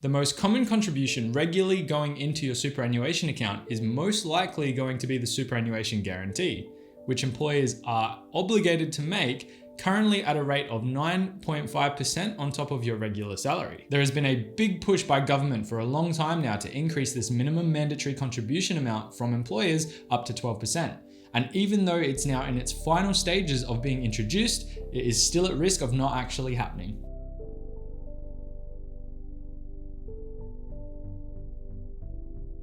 The most common contribution regularly going into your superannuation account is most likely going to be the superannuation guarantee, which employers are obligated to make, currently at a rate of 9.5% on top of your regular salary. There has been a big push by government for a long time now to increase this minimum mandatory contribution amount from employers up to 12%. And even though it's now in its final stages of being introduced, it is still at risk of not actually happening.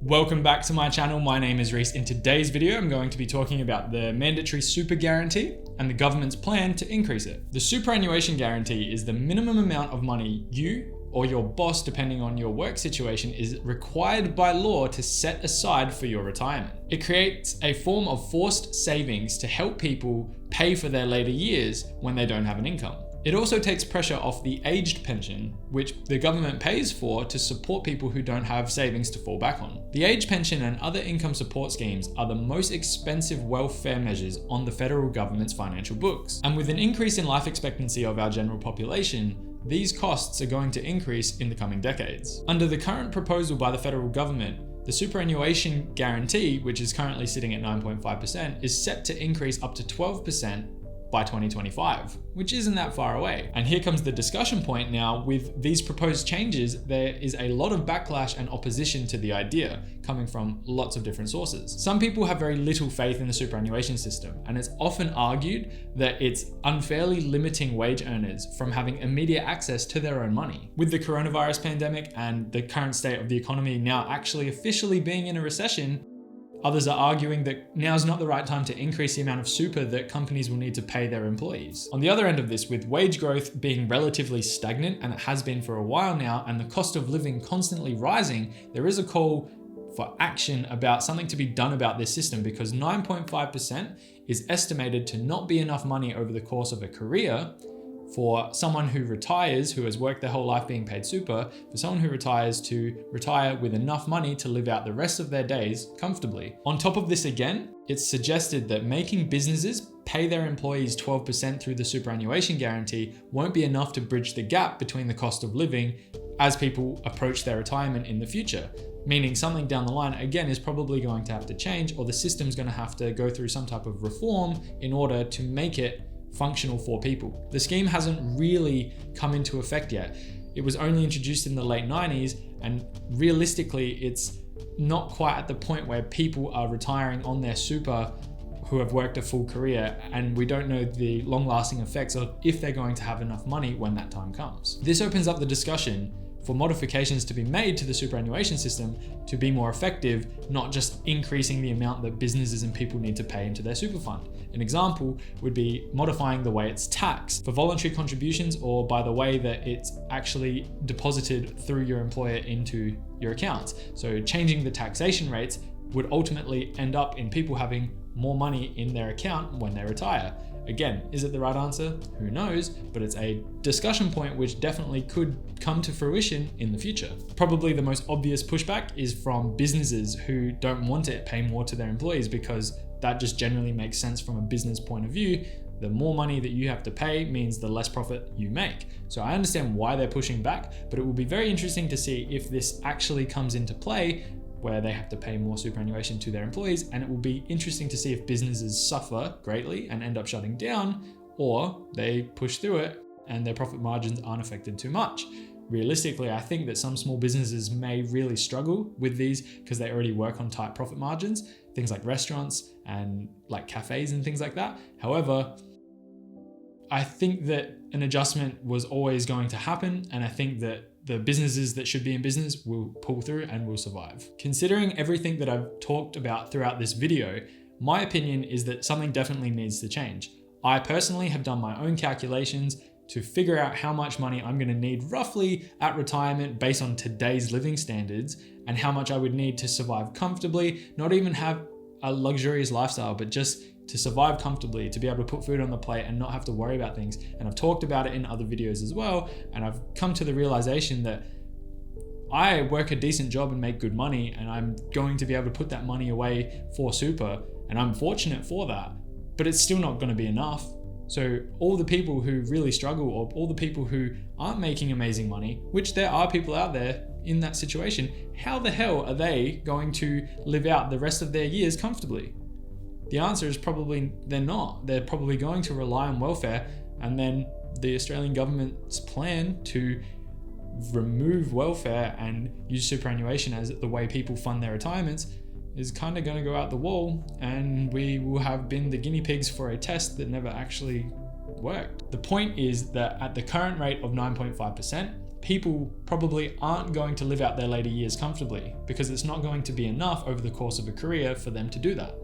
Welcome back to my channel. My name is Reese. In today's video, I'm going to be talking about the mandatory super guarantee and the government's plan to increase it. The superannuation guarantee is the minimum amount of money you or your boss, depending on your work situation, is required by law to set aside for your retirement. It creates a form of forced savings to help people pay for their later years when they don't have an income. It also takes pressure off the aged pension, which the government pays for to support people who don't have savings to fall back on. The age pension and other income support schemes are the most expensive welfare measures on the federal government's financial books. And with an increase in life expectancy of our general population, these costs are going to increase in the coming decades. Under the current proposal by the federal government, the superannuation guarantee, which is currently sitting at 9.5%, is set to increase up to 12% by 2025, which isn't that far away. And here comes the discussion point now. With these proposed changes, there is a lot of backlash and opposition to the idea coming from lots of different sources. Some people have very little faith in the superannuation system, and it's often argued that it's unfairly limiting wage earners from having immediate access to their own money. With the coronavirus pandemic and the current state of the economy now actually officially being in a recession, others are arguing that now's not the right time to increase the amount of super that companies will need to pay their employees. On the other end of this, with wage growth being relatively stagnant, and it has been for a while now, and the cost of living constantly rising, there is a call for action about something to be done about this system, because 9.5% is estimated to not be enough money over the course of a career for someone who retires, who has worked their whole life being paid super, for someone who retires to retire with enough money to live out the rest of their days comfortably. On top of this again, it's suggested that making businesses pay their employees 12% through the superannuation guarantee won't be enough to bridge the gap between the cost of living as people approach their retirement in the future. Meaning something down the line, again, is probably going to have to change, or the system's going to have to go through some type of reform in order to make it functional for people. The scheme hasn't really come into effect yet. It was only introduced in the late 90s, and realistically, it's not quite at the point where people are retiring on their super who have worked a full career, and we don't know the long-lasting effects of if they're going to have enough money when that time comes. This opens up the discussion for modifications to be made to the superannuation system to be more effective, not just increasing the amount that businesses and people need to pay into their super fund. An example would be modifying the way it's taxed for voluntary contributions, or by the way that it's actually deposited through your employer into your accounts. So changing the taxation rates would ultimately end up in people having more money in their account when they retire. Again, is it the right answer? Who knows, but it's a discussion point which definitely could come to fruition in the future. Probably the most obvious pushback is from businesses who don't want to pay more to their employees, because that just generally makes sense from a business point of view. The more money that you have to pay means the less profit you make. So I understand why they're pushing back, but it will be very interesting to see if this actually comes into play, where they have to pay more superannuation to their employees, and it will be interesting to see if businesses suffer greatly and end up shutting down, or they push through it and their profit margins aren't affected too much. Realistically, I think that some small businesses may really struggle with these because they already work on tight profit margins, things like restaurants and like cafes and things like that. However, I think that an adjustment was always going to happen, and I think that the businesses that should be in business will pull through and will survive. Considering everything that I've talked about throughout this video, my opinion is that something definitely needs to change. I personally have done my own calculations to figure out how much money I'm going to need roughly at retirement based on today's living standards, and how much I would need to survive comfortably, not even have a luxurious lifestyle, but just to survive comfortably, to be able to put food on the plate and not have to worry about things. And I've talked about it in other videos as well, and I've come to the realization that I work a decent job and make good money, and I'm going to be able to put that money away for super, and I'm fortunate for that, but it's still not going to be enough. So all the people who really struggle, or all the people who aren't making amazing money, which there are people out there in that situation, how the hell are they going to live out the rest of their years comfortably? The answer is probably they're not. They're probably going to rely on welfare, and then the Australian government's plan to remove welfare and use superannuation as the way people fund their retirements is kind of going to go out the wall, and we will have been the guinea pigs for a test that never actually worked. The point is that at the current rate of 9.5%, people probably aren't going to live out their later years comfortably because it's not going to be enough over the course of a career for them to do that.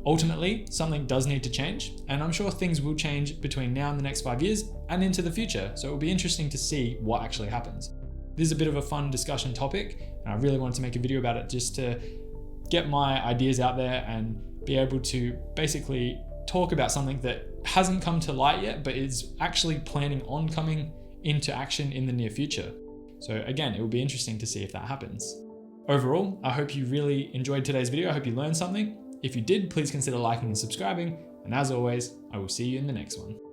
Ultimately, something does need to change, and I'm sure things will change between now and the next 5 years and into the future, so it will be interesting to see what actually happens. This is a bit of a fun discussion topic, and I really wanted to make a video about it just to get my ideas out there and be able to basically talk about something that hasn't come to light yet, but is actually planning on coming into action in the near future. So again, it will be interesting to see if that happens. Overall, I hope you really enjoyed today's video. I hope you learned something. If you did, please consider liking and subscribing. And as always, I will see you in the next one.